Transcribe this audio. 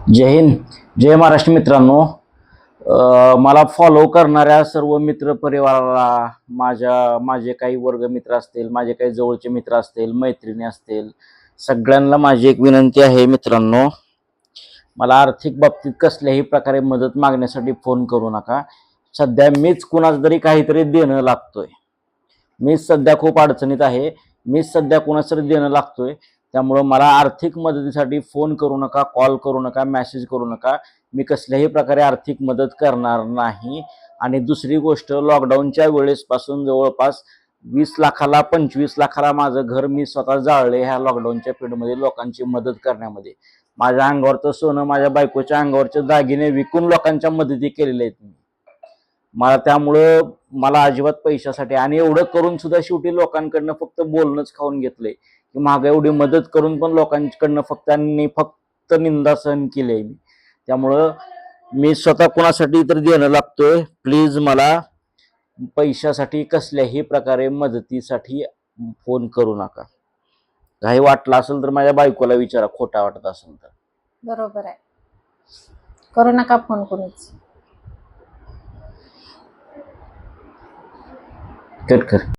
जय हिंद, जय महाराष्ट्र मित्रांनो. मला फॉलो करणाऱ्या सर्व मित्र परिवाराला, माझे काही वर्ग मित्र असतील, माझे काही जवळचे मित्र असतील, मैत्रिणी असतील, सगळ्यांना माझी एक विनंती आहे मित्रांनो, मला आर्थिक बाबतीत कसल्याही प्रकारे मदत मागण्यासाठी फोन करू नका. सध्या मीच कुणाच तरी काहीतरी देणं लागतोय. मीच सध्या खूप अडचणीत आहे. मीच सध्या कुणाच तरी देणं लागतोय. त्यामुळं मला आर्थिक मदतीसाठी फोन करू नका, कॉल करू नका, मेसेज करू नका. मी कसल्याही प्रकारे आर्थिक मदत करणार नाही. आणि दुसरी गोष्ट, लॉकडाऊनच्या वेळेसपासून जवळपास 20 लाखाला 25 लाखाला माझं घर मी स्वतः जाळले ह्या लॉकडाऊनच्या पिरियडमध्ये लोकांची मदत करण्यामध्ये. माझ्या अंगावरचं सोनं, माझ्या बायकोच्या अंगावरचे दागिने विकून लोकांच्या मदती केलेल्या आहेत मी. त्यामुळं मला अजिबात पैशासाठी, आणि एवढं करून सुद्धा शेवटी लोकांकडनं फक्त बोलणंच खाऊन घेतलंय की मागं एवढी मदत करून पण लोकांकडनं फक्त निंदा सहन केली आहे मी. त्यामुळं मी स्वतः कुणासाठी तर देणं लागतोय. प्लीज मला पैशासाठी कसल्याही प्रकारे मदतीसाठी फोन करू नका. काही वाटलं असेल तर माझ्या बायकोला विचारा, खोटा वाटत असेल तर. बरोबर आहे, करू नका फोन कोणीच. कट कर.